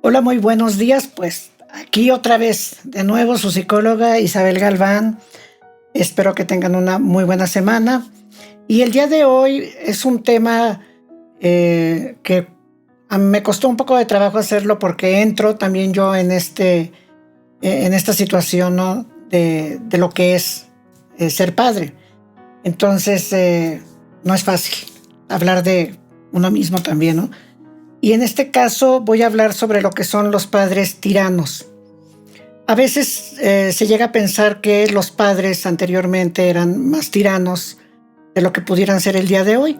Hola, muy buenos días. Pues aquí otra vez, de nuevo, su psicóloga Isabel Galván. Espero que tengan una muy buena semana. Y el día de hoy es un tema que me costó un poco de trabajo hacerlo porque entro también yo en esta situación, ¿no? De lo que es ser padre. Entonces, no es fácil hablar de uno mismo también, ¿no? Y en este caso voy a hablar sobre lo que son los padres tiranos. A veces se llega a pensar que los padres anteriormente eran más tiranos de lo que pudieran ser el día de hoy.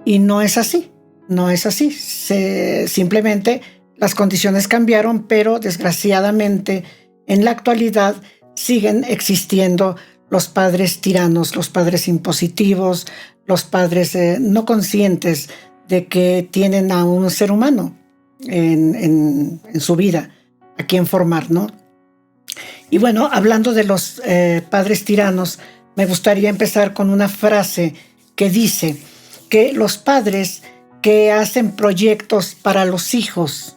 Y no es así, no es así. Simplemente las condiciones cambiaron, pero desgraciadamente en la actualidad siguen existiendo los padres tiranos, los padres impositivos, los padres no conscientes de que tienen a un ser humano en su vida, a quien formar, ¿no? Y bueno, hablando de los padres tiranos, me gustaría empezar con una frase que dice que los padres que hacen proyectos para los hijos,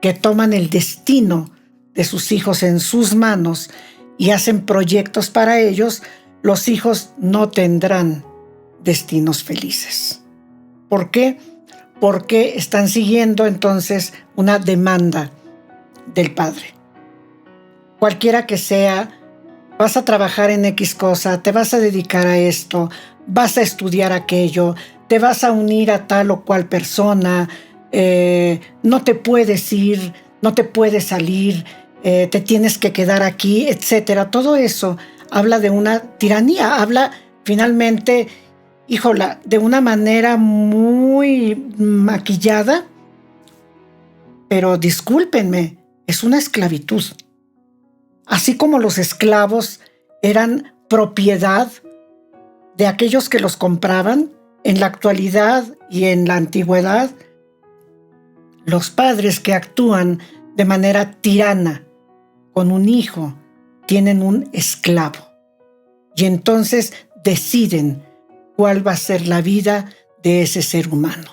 que toman el destino de sus hijos en sus manos y hacen proyectos para ellos, los hijos no tendrán destinos felices. ¿Por qué? Porque están siguiendo entonces una demanda del padre. Cualquiera que sea, vas a trabajar en X cosa, te vas a dedicar a esto, vas a estudiar aquello, te vas a unir a tal o cual persona, no te puedes ir, no te puedes salir, te tienes que quedar aquí, etcétera. Todo eso habla de una tiranía, habla finalmente, híjola, de una manera muy maquillada, pero discúlpenme, es una esclavitud. Así como los esclavos eran propiedad de aquellos que los compraban, en la actualidad y en la antigüedad, los padres que actúan de manera tirana con un hijo tienen un esclavo y entonces deciden cuál va a ser la vida de ese ser humano.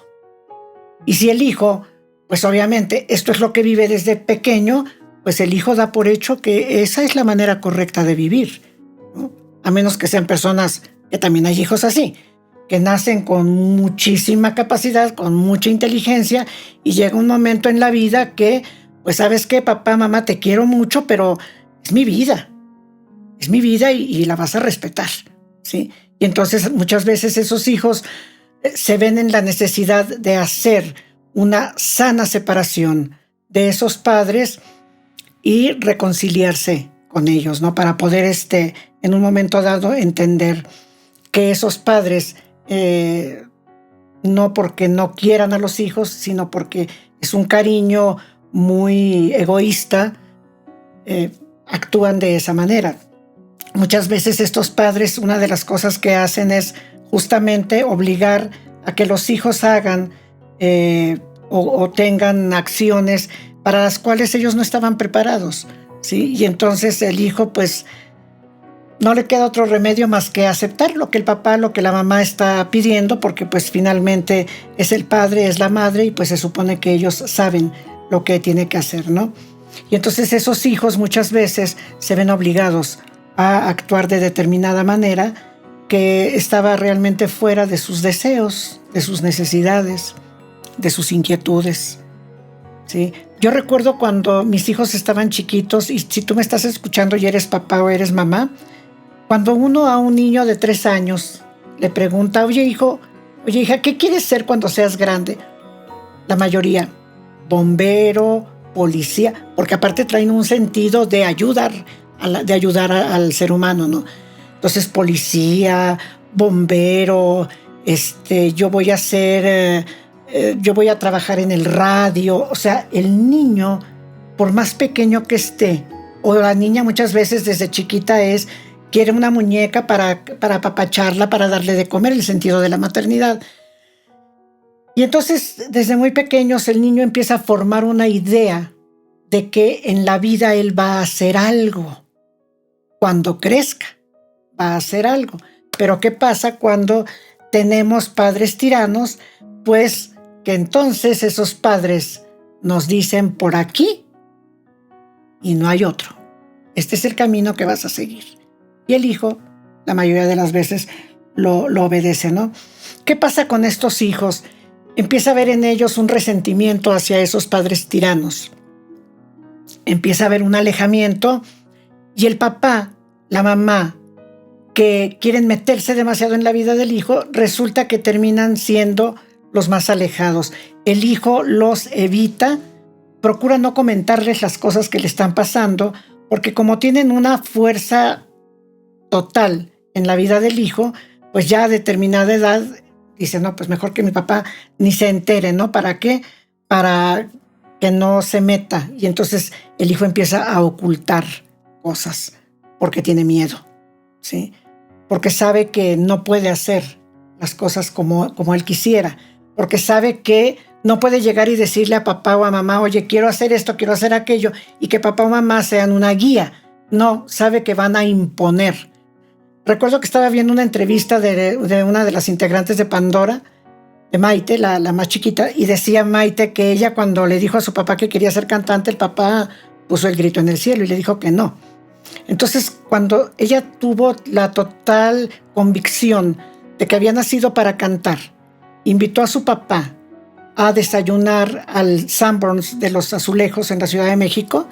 Y si el hijo, pues obviamente esto es lo que vive desde pequeño, pues el hijo da por hecho que esa es la manera correcta de vivir, ¿no? A menos que sean personas, que también hay hijos así, que nacen con muchísima capacidad, con mucha inteligencia, y llega un momento en la vida que, pues sabes qué, papá, mamá, te quiero mucho, pero es mi vida y la vas a respetar, ¿sí? Y entonces muchas veces esos hijos se ven en la necesidad de hacer una sana separación de esos padres y reconciliarse con ellos, ¿no? Para poder en un momento dado entender que esos padres, no porque no quieran a los hijos, sino porque es un cariño muy egoísta, actúan de esa manera. Muchas veces estos padres, una de las cosas que hacen es justamente obligar a que los hijos hagan o tengan acciones para las cuales ellos no estaban preparados, ¿sí? Y entonces el hijo, pues, no le queda otro remedio más que aceptar lo que el papá, lo que la mamá está pidiendo, porque pues finalmente es el padre, es la madre, y pues se supone que ellos saben lo que tiene que hacer, ¿no? Y entonces esos hijos muchas veces se ven obligados a actuar de determinada manera que estaba realmente fuera de sus deseos, de sus necesidades, de sus inquietudes, ¿sí? Yo recuerdo cuando mis hijos estaban chiquitos, y si tú me estás escuchando y eres papá o eres mamá, cuando uno a un niño de 3 años le pregunta, oye hijo, oye hija, ¿qué quieres ser cuando seas grande? La mayoría, bombero, policía, porque aparte traen un sentido de ayudar, al ser humano, ¿no? Entonces, policía, bombero, yo voy a ser, yo voy a trabajar en el radio. O sea, el niño, por más pequeño que esté, o la niña muchas veces desde chiquita quiere una muñeca para apapacharla, para darle de comer, el sentido de la maternidad. Y entonces, desde muy pequeños, el niño empieza a formar una idea de que en la vida él va a hacer algo. Cuando crezca, va a hacer algo. Pero ¿qué pasa cuando tenemos padres tiranos? Pues que entonces esos padres nos dicen por aquí y no hay otro. Este es el camino que vas a seguir. Y el hijo, la mayoría de las veces, lo obedece, ¿no? ¿Qué pasa con estos hijos? Empieza a haber en ellos un resentimiento hacia esos padres tiranos. Empieza a haber un alejamiento y el papá, la mamá, que quieren meterse demasiado en la vida del hijo, resulta que terminan siendo los más alejados. El hijo los evita, procura no comentarles las cosas que le están pasando, porque como tienen una fuerza total en la vida del hijo, pues ya a determinada edad dice, no, pues mejor que mi papá ni se entere, ¿no? ¿Para qué? Para que no se meta. Y entonces el hijo empieza a ocultar cosas porque tiene miedo, ¿sí? Porque sabe que no puede hacer las cosas como él quisiera, porque sabe que no puede llegar y decirle a papá o a mamá, oye, quiero hacer esto, quiero hacer aquello, y que papá o mamá sean una guía. No, sabe que van a imponer. Recuerdo que estaba viendo una entrevista de una de las integrantes de Pandora, de Maite, la más chiquita, y decía Maite que ella cuando le dijo a su papá que quería ser cantante, el papá puso el grito en el cielo y le dijo que no. Entonces, cuando ella tuvo la total convicción de que había nacido para cantar, invitó a su papá a desayunar al Sanborns de los Azulejos en la Ciudad de México,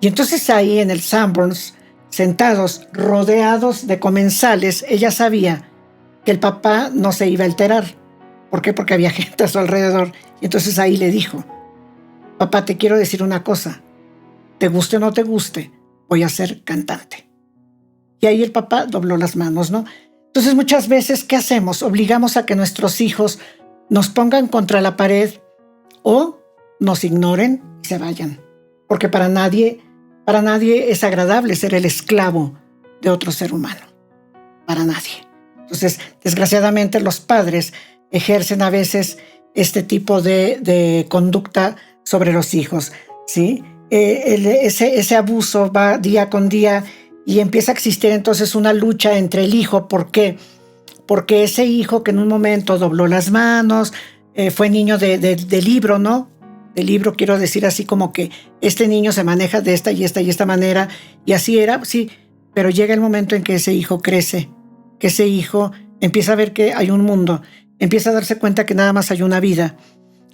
y entonces ahí en el Sanborns, sentados, rodeados de comensales, ella sabía que el papá no se iba a alterar. ¿Por qué? Porque había gente a su alrededor. Y entonces ahí le dijo, papá, te quiero decir una cosa, te guste o no te guste, voy a ser cantante. Y ahí el papá dobló las manos, ¿no? Entonces muchas veces, ¿qué hacemos? Obligamos a que nuestros hijos nos pongan contra la pared o nos ignoren y se vayan. Porque para nadie es agradable ser el esclavo de otro ser humano. Para nadie. Entonces, desgraciadamente, los padres ejercen a veces este tipo de conducta sobre los hijos, ¿sí? Ese abuso va día con día y empieza a existir entonces una lucha entre el hijo. ¿Por qué? Porque ese hijo que en un momento dobló las manos, fue niño de libro, ¿no? De libro, quiero decir así como que este niño se maneja de esta y esta manera, y así era, sí, pero llega el momento en que ese hijo crece, que ese hijo empieza a ver que hay un mundo, empieza a darse cuenta que nada más hay una vida,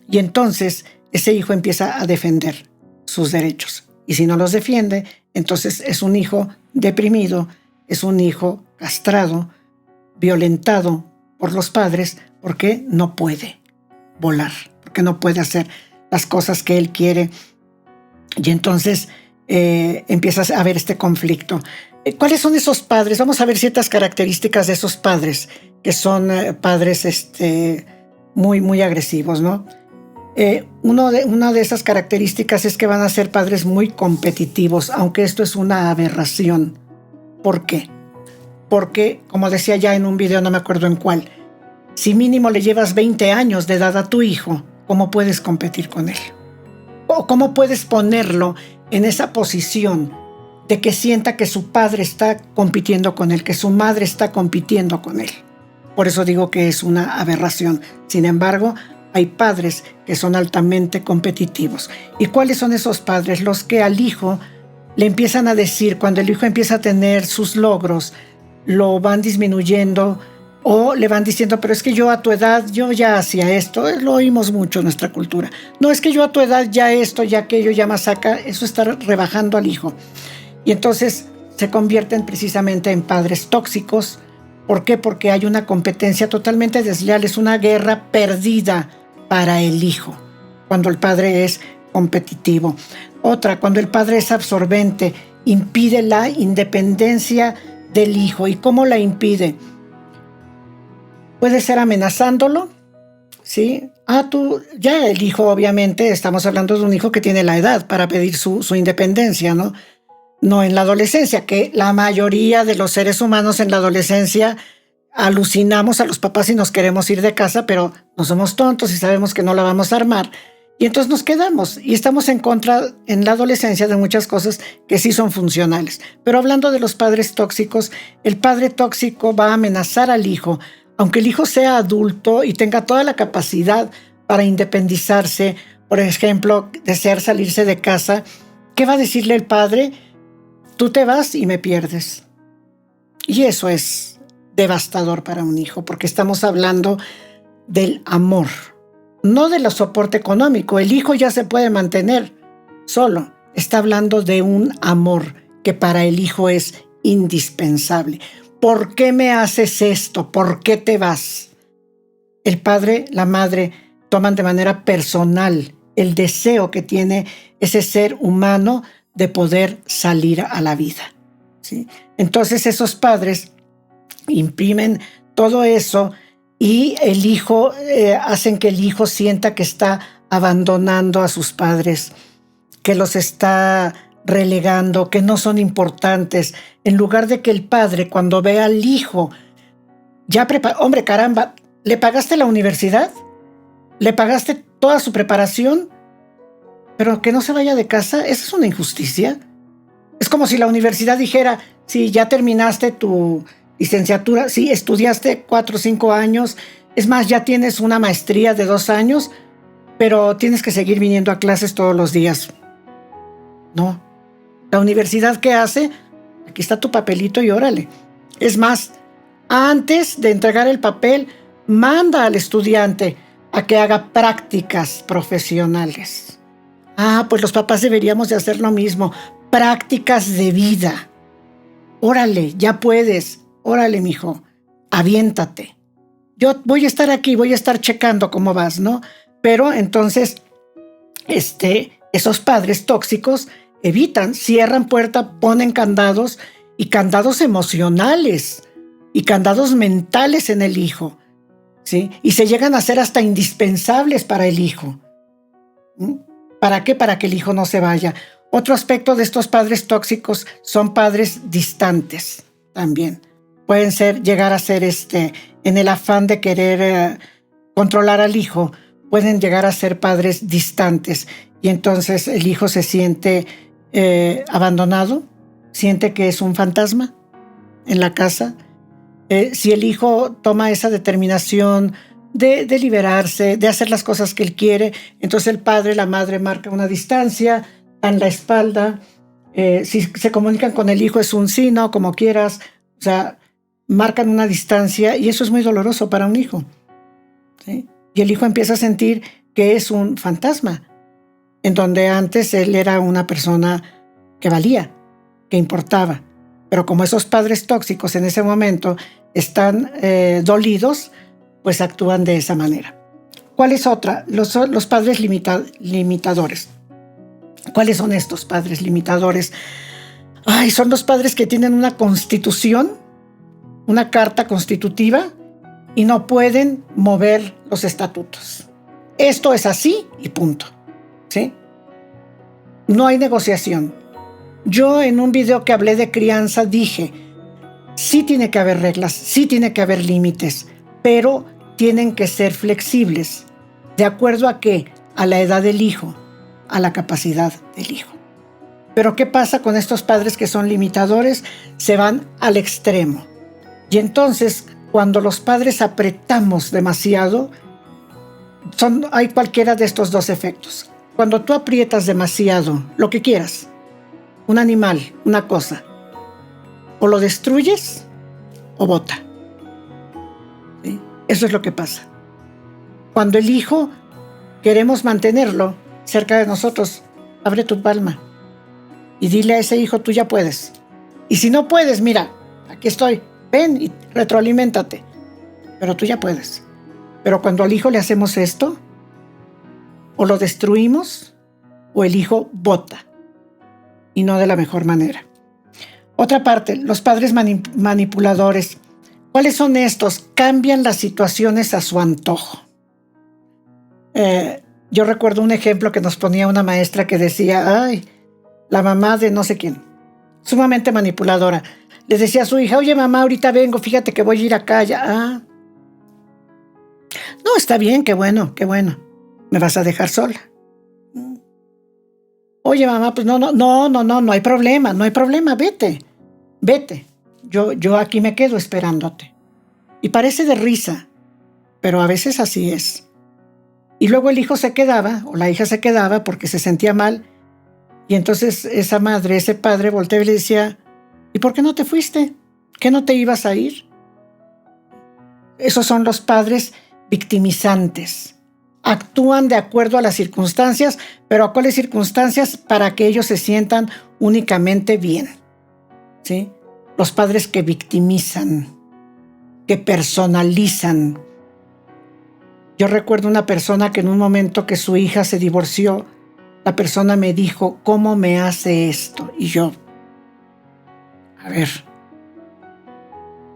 y entonces ese hijo empieza a defender sus derechos. Y si no los defiende, entonces es un hijo deprimido, es un hijo castrado, violentado por los padres, porque no puede volar, porque no puede hacer las cosas que él quiere. Y entonces empieza a haber este conflicto. ¿Cuáles son esos padres? Vamos a ver ciertas características de esos padres, que son padres muy, muy agresivos, ¿no? Una de esas características es que van a ser padres muy competitivos, aunque esto es una aberración. ¿Por qué? Porque, como decía ya en un video, no me acuerdo en cuál, si mínimo le llevas 20 años de edad a tu hijo, ¿cómo puedes competir con él? ¿O cómo puedes ponerlo en esa posición de que sienta que su padre está compitiendo con él, que su madre está compitiendo con él? Por eso digo que es una aberración. Sin embargo, hay padres que son altamente competitivos. ¿Y cuáles son esos padres? Los que al hijo le empiezan a decir, cuando el hijo empieza a tener sus logros, lo van disminuyendo o le van diciendo, pero es que yo a tu edad, yo ya hacía esto. Lo oímos mucho en nuestra cultura. No, es que yo a tu edad ya esto, ya aquello, ya más acá. Eso está rebajando al hijo. Y entonces se convierten precisamente en padres tóxicos. ¿Por qué? Porque hay una competencia totalmente desleal. Es una guerra perdida para el hijo cuando el padre es competitivo. Otra, cuando el padre es absorbente, impide la independencia del hijo. ¿Y cómo la impide? Puede ser amenazándolo, ¿sí? Tú, ya el hijo, obviamente, estamos hablando de un hijo que tiene la edad para pedir su independencia, ¿no? No en la adolescencia, que la mayoría de los seres humanos en la adolescencia alucinamos a los papás y nos queremos ir de casa, pero no somos tontos y sabemos que no la vamos a armar. Y entonces nos quedamos y estamos en contra en la adolescencia de muchas cosas que sí son funcionales. Pero hablando de los padres tóxicos, el padre tóxico va a amenazar al hijo, aunque el hijo sea adulto y tenga toda la capacidad para independizarse, por ejemplo, desear salirse de casa, ¿qué va a decirle el padre? Tú te vas y me pierdes. Y eso es devastador para un hijo, porque estamos hablando del amor, no del soporte económico. El hijo ya se puede mantener solo. Está hablando de un amor que para el hijo es indispensable. ¿Por qué me haces esto? ¿Por qué te vas? El padre, la madre toman de manera personal el deseo que tiene ese ser humano de poder salir a la vida, ¿sí? Entonces esos padres imprimen todo eso y el hijo, hacen que el hijo sienta que está abandonando a sus padres, que los está relegando, que no son importantes, en lugar de que el padre, cuando ve al hijo, hombre, caramba, ¿le pagaste la universidad? ¿Le pagaste toda su preparación? Pero que no se vaya de casa, esa es una injusticia. Es como si la universidad dijera, si ya terminaste tu licenciatura, si estudiaste 4 o 5 años, es más, ya tienes una maestría de 2 años, pero tienes que seguir viniendo a clases todos los días. No. La universidad, ¿qué hace? Aquí está tu papelito y órale. Es más, antes de entregar el papel, manda al estudiante a que haga prácticas profesionales. Pues los papás deberíamos de hacer lo mismo. Prácticas de vida. Órale, ya puedes. Órale, mijo, aviéntate. Yo voy a estar aquí, voy a estar checando cómo vas, ¿no? Pero entonces, esos padres tóxicos evitan, cierran puerta, ponen candados y candados emocionales y candados mentales en el hijo, ¿sí? Y se llegan a ser hasta indispensables para el hijo. ¿Para qué? Para que el hijo no se vaya. Otro aspecto de estos padres tóxicos son padres distantes también. Pueden llegar a ser en el afán de querer controlar al hijo, pueden llegar a ser padres distantes y entonces el hijo se siente abandonado, siente que es un fantasma en la casa. Si el hijo toma esa determinación de liberarse, de hacer las cosas que él quiere, entonces el padre, la madre marca una distancia, dan la espalda. Si se comunican con el hijo es un sí, no, como quieras, o sea, marcan una distancia y eso es muy doloroso para un hijo, ¿sí? Y el hijo empieza a sentir que es un fantasma, en donde antes él era una persona que valía, que importaba. Pero como esos padres tóxicos en ese momento están dolidos, pues actúan de esa manera. ¿Cuál es otra? Los padres limitadores. ¿Cuáles son estos padres limitadores? Son los padres que tienen una constitución, una carta constitutiva y no pueden mover los estatutos. Esto es así y punto, ¿sí? No hay negociación. Yo en un video que hablé de crianza dije, sí tiene que haber reglas, sí tiene que haber límites, pero tienen que ser flexibles. ¿De acuerdo a qué? A la edad del hijo, a la capacidad del hijo. Pero ¿qué pasa con estos padres que son limitadores? Se van al extremo. Y entonces, cuando los padres apretamos demasiado, hay cualquiera de estos dos efectos. Cuando tú aprietas demasiado, lo que quieras, un animal, una cosa, o lo destruyes o bota. ¿Sí? Eso es lo que pasa. Cuando el hijo queremos mantenerlo cerca de nosotros, abre tu palma y dile a ese hijo, tú ya puedes. Y si no puedes, mira, aquí estoy, ven y retroaliméntate. Pero tú ya puedes. Pero cuando al hijo le hacemos esto, o lo destruimos, o el hijo bota. Y no de la mejor manera. Otra parte, los padres manipuladores. ¿Cuáles son estos? Cambian las situaciones a su antojo. Yo recuerdo un ejemplo que nos ponía una maestra que decía, la mamá de no sé quién, sumamente manipuladora, le decía a su hija, oye mamá, ahorita vengo, fíjate que voy a ir acá, ya. No, está bien, qué bueno, me vas a dejar sola. Oye mamá, pues no hay problema, vete, yo aquí me quedo esperándote. Y parece de risa, pero a veces así es. Y luego el hijo se quedaba, o la hija se quedaba porque se sentía mal. Y entonces esa madre, ese padre volteaba y le decía, ¿y por qué no te fuiste? ¿Qué no te ibas a ir? Esos son los padres victimizantes. Actúan de acuerdo a las circunstancias, pero ¿a cuáles circunstancias? Para que ellos se sientan únicamente bien. ¿Sí? Los padres que victimizan, que personalizan. Yo recuerdo una persona que en un momento que su hija se divorció, la persona me dijo, ¿cómo me hace esto? Y yo, a ver,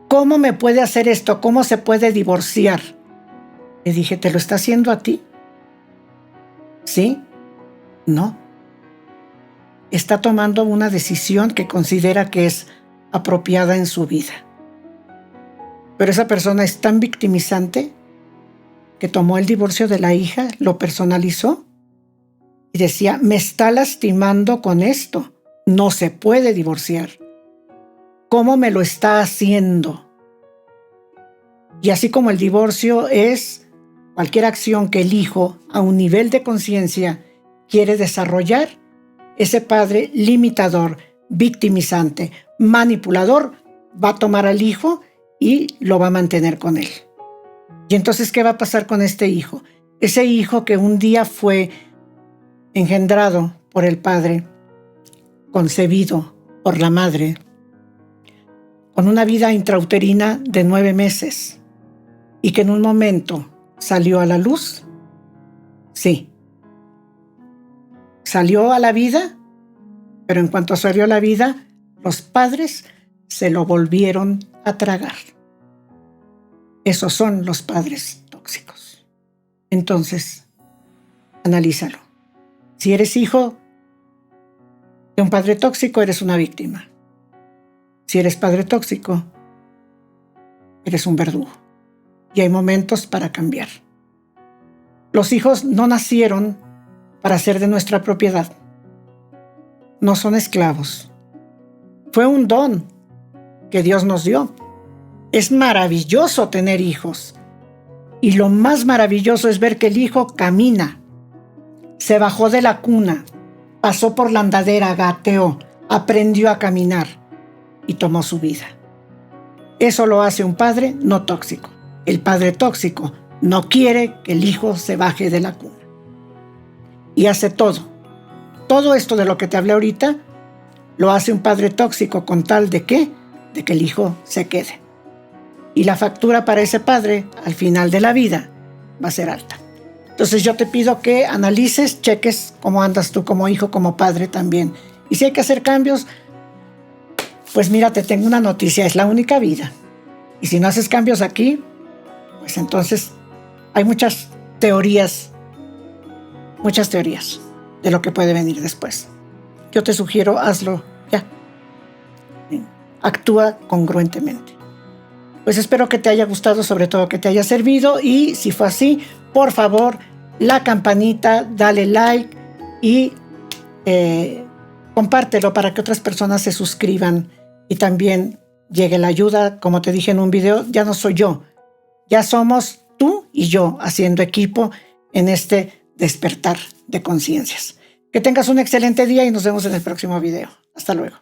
¿cómo me puede hacer esto? ¿Cómo se puede divorciar? Le dije, ¿te lo está haciendo a ti? ¿Sí? No. Está tomando una decisión que considera que es apropiada en su vida. Pero esa persona es tan victimizante que tomó el divorcio de la hija, lo personalizó y decía, me está lastimando con esto. No se puede divorciar. ¿Cómo me lo está haciendo? Y así como el divorcio es cualquier acción que el hijo, a un nivel de conciencia, quiere desarrollar, ese padre limitador, victimizante, manipulador, va a tomar al hijo y lo va a mantener con él. Y entonces, ¿qué va a pasar con este hijo? Ese hijo que un día fue engendrado por el padre, concebido por la madre, con una vida intrauterina de 9 meses, y que en un momento salió a la luz. Sí, salió a la vida, pero en cuanto salió a la vida, los padres se lo volvieron a tragar. Esos son los padres tóxicos. Entonces, analízalo. Si eres hijo de un padre tóxico, eres una víctima. Si eres padre tóxico, eres un verdugo. Y hay momentos para cambiar. Los hijos no nacieron para ser de nuestra propiedad. No son esclavos. Fue un don que Dios nos dio. Es maravilloso tener hijos. Y lo más maravilloso es ver que el hijo camina. Se bajó de la cuna, pasó por la andadera, gateó, aprendió a caminar y tomó su vida. Eso lo hace un padre no tóxico. El padre tóxico no quiere que el hijo se baje de la cuna. Y hace todo. Todo esto de lo que te hablé ahorita, lo hace un padre tóxico con tal de ¿qué? De que el hijo se quede. Y la factura para ese padre, al final de la vida, va a ser alta. Entonces yo te pido que analices, cheques cómo andas tú como hijo, como padre también. Y si hay que hacer cambios, pues mira, te tengo una noticia, es la única vida. Y si no haces cambios aquí, pues entonces hay muchas teorías de lo que puede venir después. Yo te sugiero, hazlo ya. Actúa congruentemente. Pues espero que te haya gustado, sobre todo que te haya servido, y si fue así, por favor, la campanita, dale like y compártelo para que otras personas se suscriban y también llegue la ayuda. Como te dije en un video, ya no soy yo, ya somos tú y yo haciendo equipo en este despertar de conciencias. Que tengas un excelente día y nos vemos en el próximo video. Hasta luego.